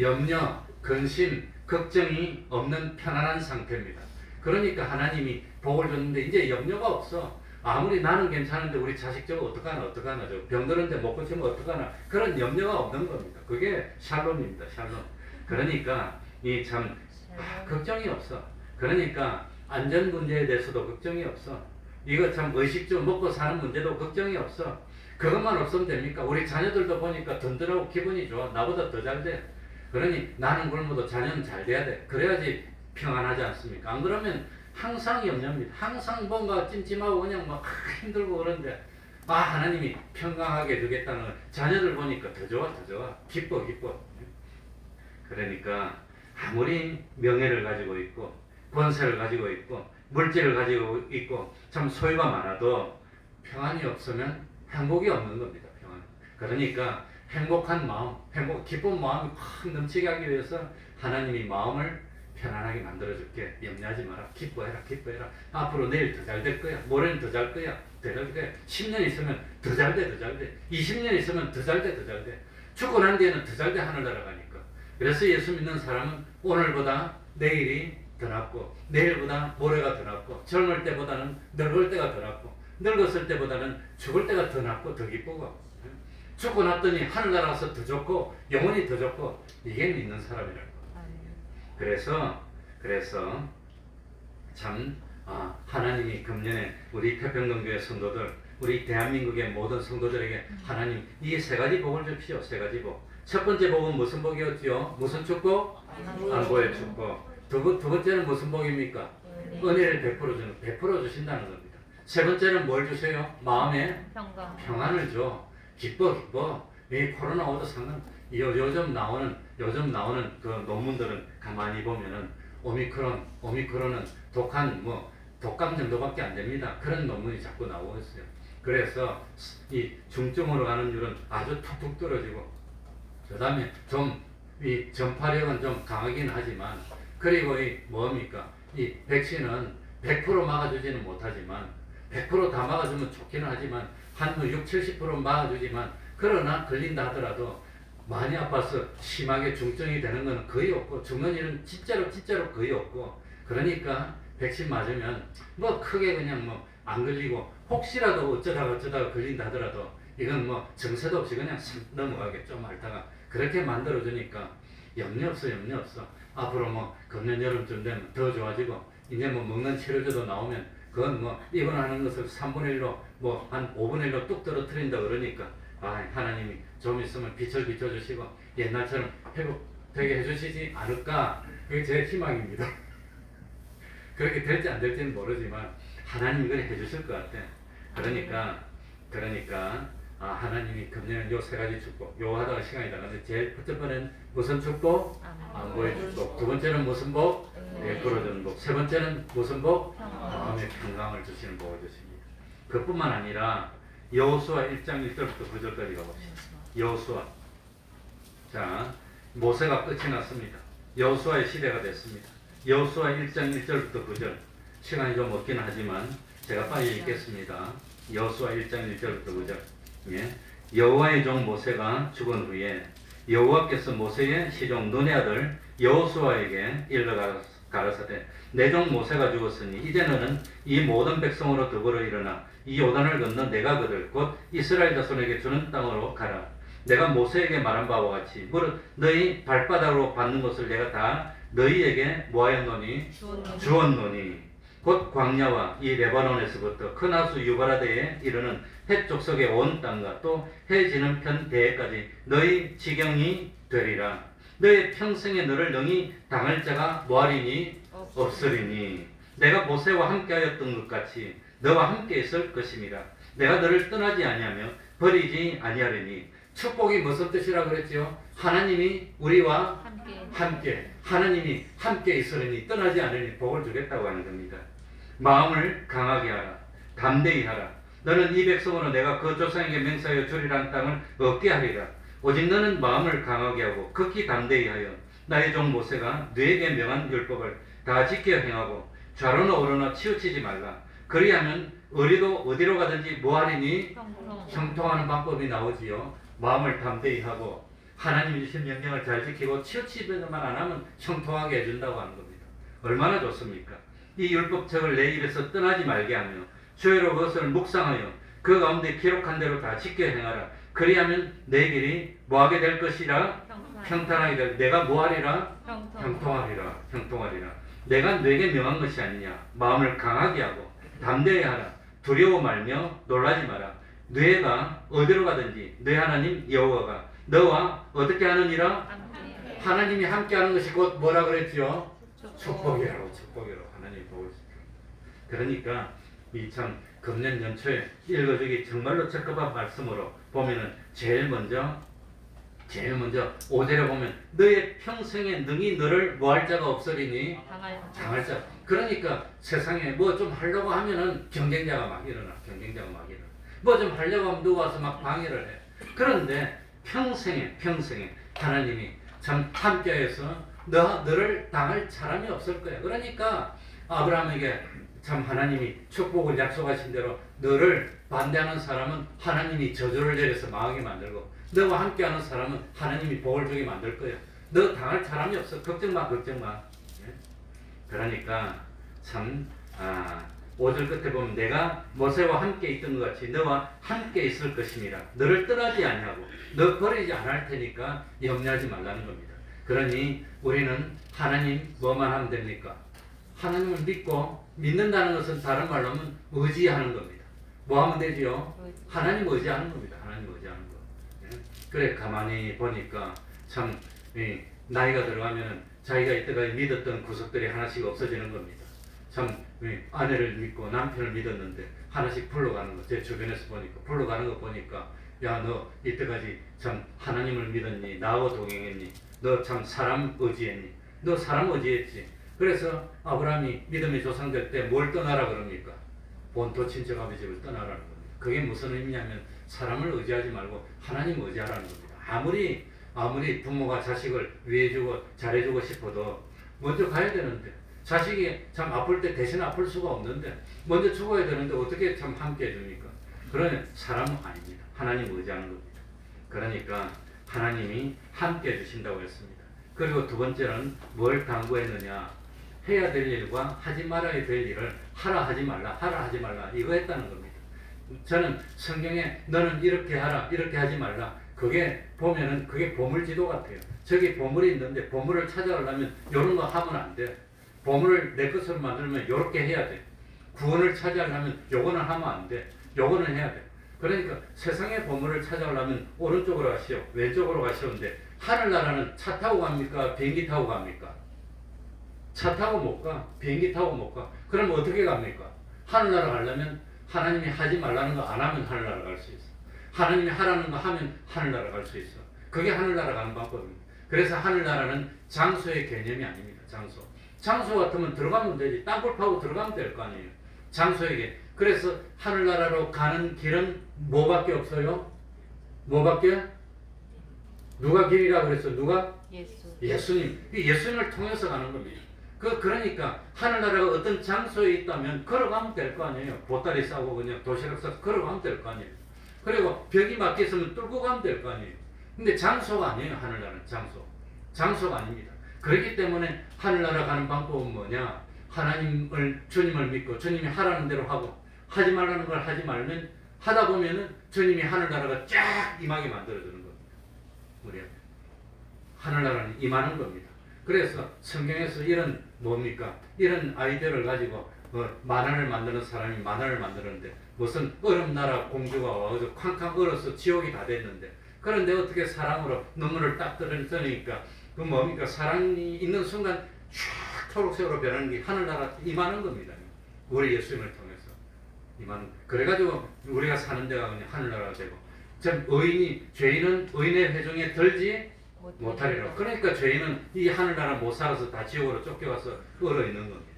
염려, 근심, 걱정이 없는 편안한 상태입니다. 그러니까 하나님이 복을 줬는데 이제 염려가 없어. 아무리 나는 괜찮은데 우리 자식 저거 어떡하나 저 병들었는데 못 고치면 어떡하나 그런 염려가 없는 겁니다. 그게 샬롬입니다. 샬롬. 그러니까 이 참 걱정이 없어. 그러니까 안전 문제에 대해서도 걱정이 없어. 이거 참 의식주 먹고 사는 문제도 걱정이 없어. 그것만 없으면 됩니까? 우리 자녀들도 보니까 든든하고 기분이 좋아. 나보다 더 잘 돼. 그러니 나는 굶어도 자녀는 잘 돼야 돼. 그래야지 평안하지 않습니까? 안 그러면 항상 염려입니다. 항상 뭔가 찜찜하고 그냥 막 힘들고 그런데 하나님이 평강하게 두겠다는 걸 자녀들 보니까 더 좋아. 기뻐. 그러니까 아무리 명예를 가지고 있고 권세를 가지고 있고 물질을 가지고 있고 참 소유가 많아도 평안이 없으면 행복이 없는 겁니다. 평안. 그러니까 행복한 마음, 기쁜 마음이 확 넘치게 하기 위해서 하나님이 마음을 편안하게 만들어줄게. 염려하지 마라. 기뻐해라. 앞으로 내일 더 잘 될 거야. 모레는 더 잘 거야. 10년 있으면 더 잘 돼. 20년 있으면 더 잘 돼. 죽고 난 뒤에는 더 잘 돼. 하늘나라 가니까. 그래서 예수 믿는 사람은 오늘보다 내일이 더 낫고 내일보다 모레가 더 낫고 젊을 때보다는 늙을 때가 더 낫고 늙었을 때보다는 죽을 때가 더 낫고 더 기쁘고 죽고 났더니 하늘나라 가서 더 좋고 영원히 더 좋고 이게 믿는 사람이라고. 그래서 참 하나님이 금년에 우리 태평동교회 성도들 우리 대한민국의 모든 성도들에게 하나님 이 세 가지 복을 주십시오. 세 가지 복. 첫 번째 복은 무슨 복이었지요? 무슨 축복? 안보의 축복. 두 번째는 무슨 복입니까? 은혜를 베풀어 주신다는 겁니다. 세 번째는 뭘 주세요? 마음에 평안을 줘. 기뻐. 이 코로나 오도 요즘 나오는 그 논문들은 가만히 보면은 오미크론은 독감 정도밖에 안 됩니다. 그런 논문이 자꾸 나오고 있어요. 그래서 이 중증으로 가는 율은 아주 툭툭 떨어지고 그 다음에 이 전파력은 좀 강하긴 하지만 그리고 이 백신은 100% 막아주지는 못하지만 100% 다 막아주면 좋기는 하지만 한 60, 70% 막아주지만 그러나 걸린다 하더라도 많이 아파서 심하게 중증이 되는 것은 거의 없고 죽는 일은 진짜로 거의 없고 그러니까 백신 맞으면 크게 그냥 안 걸리고 혹시라도 어쩌다가 걸린다 하더라도 이건 정세도 없이 그냥 넘어가게 좀 앓다가 그렇게 만들어주니까 염려 없어. 앞으로 금년 여름쯤 되면 더 좋아지고 이제 먹는 치료제도 나오면 그건 입원하는 것을 3분의 1로 한 5분의 1로 뚝 떨어뜨린다 그러니까 하나님이 좀 있으면 빛을 비춰주시고 옛날처럼 회복되게 해주시지 않을까. 그게 제 희망입니다. 그렇게 될지 안 될지는 모르지만 하나님이 그래 해주실 것 같아. 그러니까 하나님이 금년은 요 세 가지 축복, 요 하다가 시간이 나가는데 제일 첫 번째는 무슨 축복? 안보의 축복. 두 번째는 무슨 복? 부러지는 복. 세 번째는 무슨 복? 마음의 평강을 주시는 복을 주십니다. 그뿐만 아니라 여호수아 1장 1절부터 9절까지 가봅시다. 여호수아. 자, 모세가 끝이 났습니다. 여호수아의 시대가 됐습니다. 여호수아 1장 1절부터 9절. 시간이 좀 없긴 하지만 제가 빨리 읽겠습니다. 여호수아 1장 1절부터 9절. 예. 여호와의 종 모세가 죽은 후에 여호와께서 모세의 시종 눈의 아들 여호수아에게 일러 가라사대 내 종 모세가 죽었으니 이제 너는 이 모든 백성으로 더불어 일어나 이 요단을 건너 내가 그들 곧 이스라엘 자손에게 주는 땅으로 가라. 내가 모세에게 말한 바와 같이 무릇 너희 발바닥으로 밟는 것을 내가 다 너희에게 뭐하였노니 주었노니 곧 광야와 이 레바논에서부터 큰 하수 유바라데에 이르는 헷 족속의 온 땅과 또 해 지는 편 대해까지 너희 지경이 되리라. 너희 평생에 너를 능히 당할 자가 뭐하리니 없으리니 내가 모세와 함께하였던 것 같이 너와 함께 있을 것임이라. 내가 너를 떠나지 아니하며 버리지 아니하리니. 축복이 무슨 뜻이라 그랬죠? 하나님이 우리와 함께 하나님이 함께 있으리니 떠나지 않으니 복을 주겠다고 하는 겁니다. 마음을 강하게 하라. 담대히 하라. 너는 이 백성으로 내가 그 조상에게 맹세하여 주리란 땅을 얻게 하리라. 오직 너는 마음을 강하게 하고 극히 담대히 하여 나의 종 모세가 너에게 명한 율법을 다 지켜 행하고 좌로나 우로나 치우치지 말라. 그리하면 어디로 가든지 뭐하리니 형통하는 방법이 나오지요. 마음을 담대히 하고 하나님이 주신 명령을 잘 지키고 치우치기만 안 하면 형통하게 해준다고 하는 겁니다. 얼마나 좋습니까? 이 율법책을 내 입에서 떠나지 말게 하며 주의로 그것을 묵상하여 그 가운데 기록한 대로 다 지켜 행하라. 그리하면 내 길이 뭐하게 될 것이라? 평탄하게 될. 내가 뭐하리라? 형통하리라. 내가 너에게 명한 것이 아니냐. 마음을 강하게 하고 담대히 하라. 두려워 말며 놀라지 마라. 너희가 어디로 가든지 너희 하나님 여호와가 너와 어떻게 하느니라? 하나님이 함께하는 것이 곧 뭐라 그랬죠? 축복이라고. 하나님이 복을 주십니다. 그러니까 이 참 금년 연초에 읽어주기 정말로 적합한 말씀으로 보면은 제일 먼저 5절에 보면 너의 평생에 능히 너를 뭐할 자가 없으리니 당할 자. 그러니까 세상에 뭐 좀 하려고 하면은 경쟁자가 막 일어나. 뭐 좀 하려고 하면 누가 와서 막 방해를 해. 그런데 평생에 하나님이 참 함께해서 너를 당할 사람이 없을 거야. 그러니까 아브라함에게 참 하나님이 축복을 약속하신 대로 너를 반대하는 사람은 하나님이 저주를 내려서 망하게 만들고 너와 함께하는 사람은 하나님이 복을 주게 만들 거야. 너 당할 사람이 없어. 걱정 마. 예? 그러니까 참 5절 끝에 보면 내가 모세와 함께 있던 것 같이 너와 함께 있을 것임이라. 너를 떠나지 아니하고 너 버리지 않을 테니까 염려하지 말라는 겁니다. 그러니 우리는 하나님 뭐만 하면 됩니까? 하나님을 믿는다는 것은 다른 말로 하면 의지하는 겁니다. 뭐 하면 되지요? 하나님 의지하는 겁니다. 예? 그래 가만히 보니까 참 나이가 들어가면 자기가 이때까지 믿었던 구석들이 하나씩 없어지는 겁니다. 참 아내를 믿고 남편을 믿었는데 하나씩 풀러가는 거. 제 주변에서 풀러가는 거 보니까 야 너 이때까지 참 하나님을 믿었니? 나하고 동행했니? 너 참 사람 의지했니? 너 사람 의지했지. 그래서 아브라함이 믿음의 조상 될 때 뭘 떠나라 그럽니까? 본토 친척 아버지를 떠나라는 겁니다. 그게 무슨 의미냐면 사람을 의지하지 말고 하나님 의지하라는 겁니다. 아무리 부모가 자식을 위해주고 잘해주고 싶어도 먼저 가야 되는데 자식이 참 아플 때 대신 아플 수가 없는데 먼저 죽어야 되는데 어떻게 참 함께 해줍니까? 그러면 사람은 아닙니다. 하나님 의지하는 겁니다. 그러니까 하나님이 함께 해주신다고 했습니다. 그리고 두 번째는 뭘 당부했느냐? 해야 될 일과 하지 말아야 될 일을 하라 하지 말라 이거 했다는 겁니다. 저는 성경에 너는 이렇게 하라 이렇게 하지 말라 그게 보면은 그게 보물지도 같아요. 저기 보물이 있는데 보물을 찾아가려면 이런 거 하면 안 돼. 보물을 내 것으로 만들면 이렇게 해야 돼. 구원을 찾아가려면 요거는 하면 안 돼. 요거는 해야 돼. 그러니까 세상의 보물을 찾아가려면 오른쪽으로 가시오 왼쪽으로 가시오인데 하늘나라는 차 타고 갑니까? 비행기 타고 갑니까? 차 타고 못 가. 비행기 타고 못 가. 그럼 어떻게 갑니까? 하늘나라 가려면 하나님이 하지 말라는 거 안 하면 하늘나라 갈 수 있어. 하나님이 하라는 거 하면 하늘나라 갈 수 있어. 그게 하늘나라 가는 방법입니다. 그래서 하늘나라는 장소의 개념이 아닙니다. 장소 같으면 들어가면 되지. 땅굴 파고 들어가면 될 거 아니에요. 장소에게. 그래서 하늘나라로 가는 길은 뭐밖에 없어요? 뭐밖에? 누가 길이라고 그랬어? 누가? 예수님. 예수님을 통해서 가는 겁니다. 그러니까 하늘나라가 어떤 장소에 있다면 걸어가면 될 거 아니에요. 보따리 싸고 그냥 도시락 싸서 걸어가면 될 거 아니에요. 그리고 벽이 막혀 있으면 뚫고 가면 될 거 아니에요. 근데 장소가 아니에요. 하늘나라는 장소가 아닙니다. 그렇기 때문에 하늘나라 가는 방법은 뭐냐? 주님을 믿고 주님이 하라는 대로 하고 하지 말라는 걸 하지 말면 하다 보면은 주님이 하늘나라가 쫙 임하게 만들어주는 겁니다. 우리가 하늘나라는 임하는 겁니다. 그래서 성경에서 이런 뭡니까? 이런 아이디어를 가지고 만화를 만드는 사람이 만화를 만드는데 무슨 얼음나라 공주가 와서 쾅쾅 얼어서 지옥이 다 됐는데 그런데 어떻게 사랑으로 눈물을 딱 떨어뜨리니까 그 뭡니까? 사랑이 있는 순간 쫙 초록색으로 변하는 게 하늘나라 임하는 겁니다. 우리 예수님을 통해서 임하는. 그래가지고 우리가 사는 데가 그냥 하늘나라가 되고 참 죄인은 의인의 회중에 들지 못하리라. 그러니까 죄인은 이 하늘나라 못 살아서 다 지옥으로 쫓겨가서 얼어 있는 겁니다.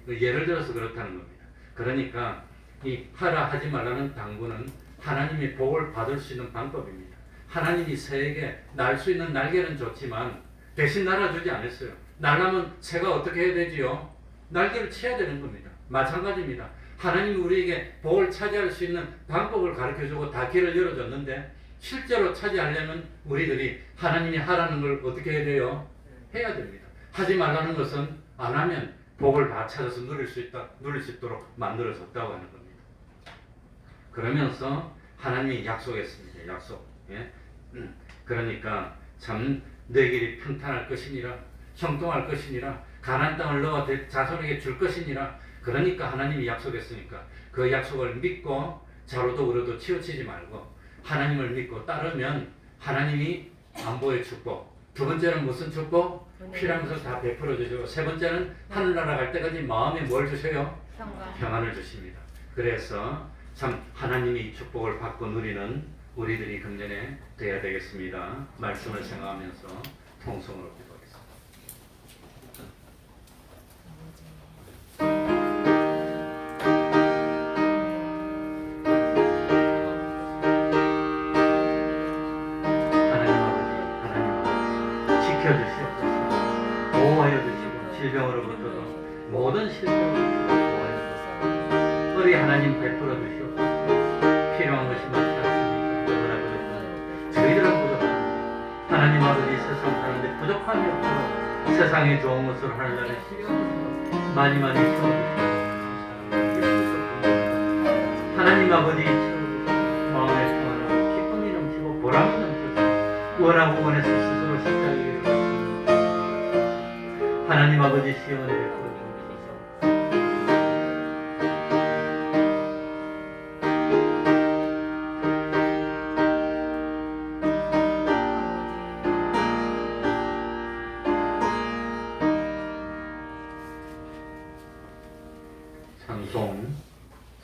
예를 들어서 그렇다는 겁니다. 그러니까 이 하라 하지 말라는 당부는 하나님이 복을 받을 수 있는 방법입니다. 하나님이 새에게 날 수 있는 날개는 좋지만 대신 날아주지 않았어요. 날라면 새가 어떻게 해야 되지요? 날개를 쳐야 되는 겁니다. 마찬가지입니다. 하나님이 우리에게 복을 차지할 수 있는 방법을 가르쳐주고 다 길을 열어줬는데 실제로 차지하려면 우리들이 하나님이 하라는 걸 어떻게 해야 돼요? 해야 됩니다. 하지 말라는 것은 안 하면 복을 다 찾아서 누릴 수 있도록 만들어졌다고 하는 겁니다. 그러면서 하나님이 약속했습니다. 약속. 예? 그러니까 참 내 길이 평탄할 것이니라 형통할 것이니라 가나안 땅을 너와 자손에게 줄 것이니라. 그러니까 하나님이 약속했으니까 그 약속을 믿고 자로도 우로도 치우치지 말고 하나님을 믿고 따르면 하나님이 안보의 축복. 두 번째는 무슨 축복? 필요한 것을 다 베풀어 주시고 세 번째는 하늘나라 갈 때까지 마음에 뭘 주셔요? 평안을 주십니다. 그래서 참 하나님이 이 축복을 받고 누리는 우리들이 금년에 되어야 되겠습니다. 말씀을 생각하면서 통성으로 기도하겠습니다. 지켜주시옵소서. 보호하여 주시고 질병으로부터도 모든 실병으로부터 보호하여 주시옵소서. 우리 하나님 베풀어 주시옵소서. 필요한 것이 많지 않습니까? 너무나 부족합니다. 저희들은 부족합니다. 하나님 아버지 세상 사는데 부족함이 없도록 세상에 좋은 것으로 하늘나라에 많이 채워주시옵소서. 하나님 아버지 채워주시옵소서. 마음의 평안하고 기쁨이 넘치고 보람이 넘쳐서 원하고 원해서 스스로 십자가에 하나님 아버지 시온에 베풀어 주옵소서.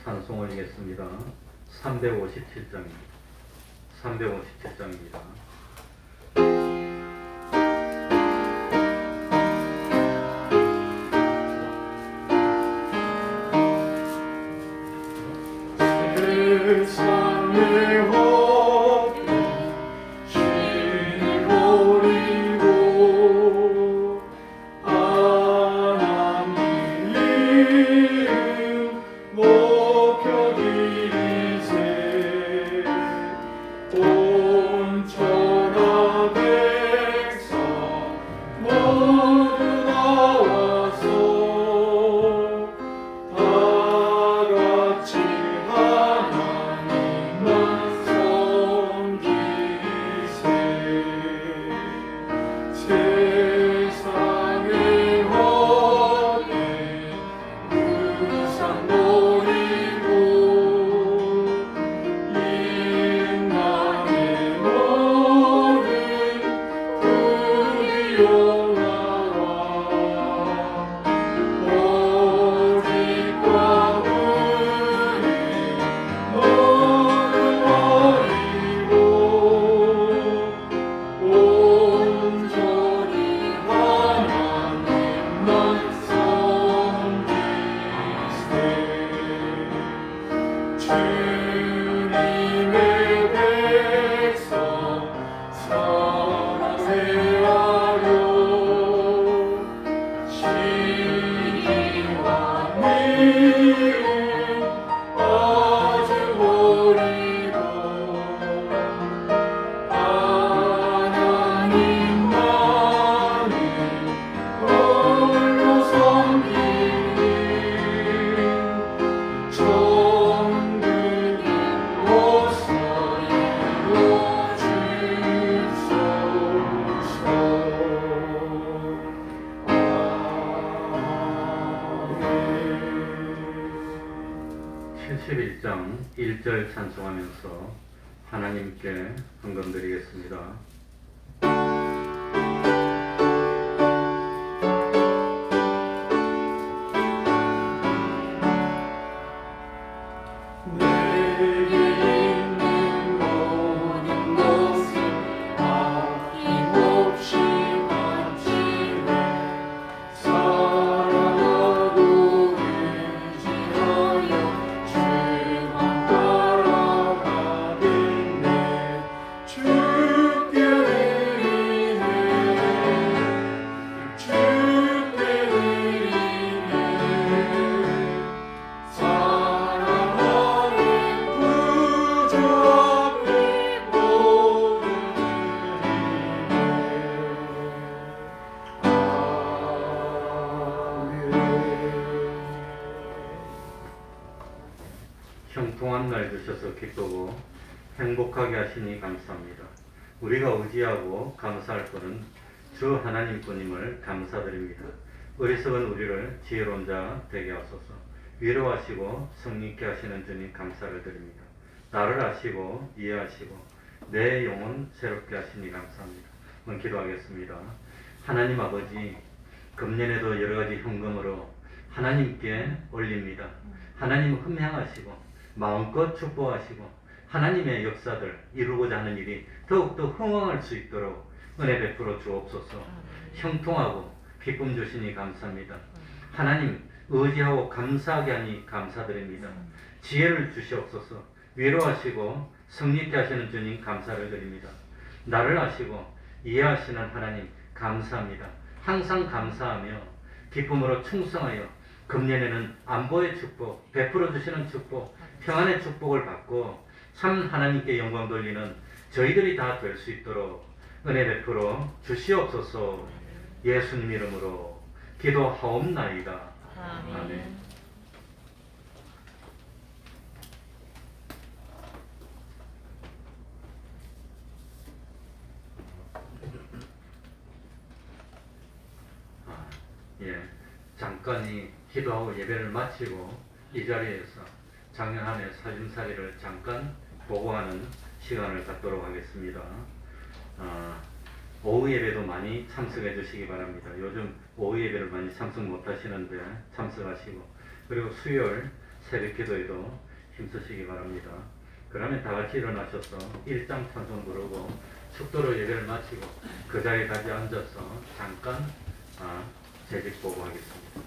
찬송 올리겠습니다. 357장입니다. 357장입니다. 다 같이 하나님만 (71장) 1절 찬송하면서 하나님께 헌금 드리겠습니다. 형통한 날 주셔서 기쁘고 행복하게 하시니 감사합니다. 우리가 의지하고 감사할 분은 주 하나님뿐임을 감사드립니다. 어리석은 우리를 지혜로운 자 되게 하소서. 위로하시고 성립케 하시는 주님 감사를 드립니다. 나를 아시고 이해하시고 내 영혼 새롭게 하시니 감사합니다. 한번 기도하겠습니다. 하나님 아버지, 금년에도 여러가지 헌금으로 하나님께 올립니다. 하나님 흠향하시고 마음껏 축복하시고 하나님의 역사들 이루고자 하는 일이 더욱더 흥왕할 수 있도록 은혜 베풀어 주옵소서. 형통하고 기쁨 주시니 감사합니다. 하나님 의지하고 감사하게 하니 감사드립니다. 지혜를 주시옵소서. 위로하시고 성립케 하시는 주님 감사를 드립니다. 나를 아시고 이해하시는 하나님 감사합니다. 항상 감사하며 기쁨으로 충성하여 금년에는 안보의 축복, 베풀어 주시는 축복, 평안의 축복을 받고 참 하나님께 영광 돌리는 저희들이 다 될 수 있도록 은혜 베풀어 주시옵소서. 예수님 이름으로 기도하옵나이다. 아멘. 잠깐이 기도하고 예배를 마치고 이 자리에서 작년 한 해 살림살이를 잠깐 보고하는 시간을 갖도록 하겠습니다. 오후 예배도 많이 참석해 주시기 바랍니다. 요즘 오후 예배를 많이 참석 못 하시는데 참석하시고, 그리고 수요일 새벽 기도에도 힘쓰시기 바랍니다. 그러면 다 같이 일어나셔서 일장 찬송 부르고 축도로 예배를 마치고 그 자리에 다시 앉아서 잠깐 재직 보고하겠습니다.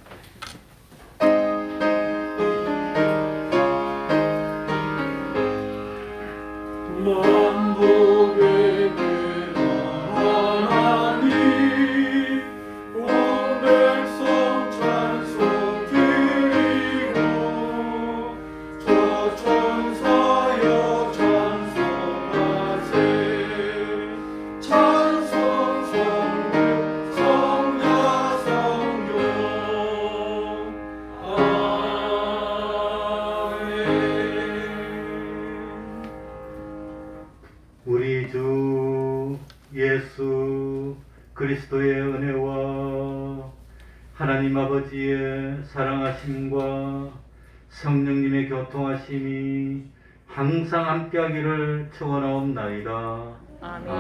만복의 하나님, 온 백성 찬송 드리고 저 천사여 찬송하세. 찬송 성령 성야 성령 우리 주 예수 그리스도의 은혜와 하나님 아버지의 사랑하심과 성령님의 교통하심이 항상 함께하기를 축원하옵나이다. 아멘.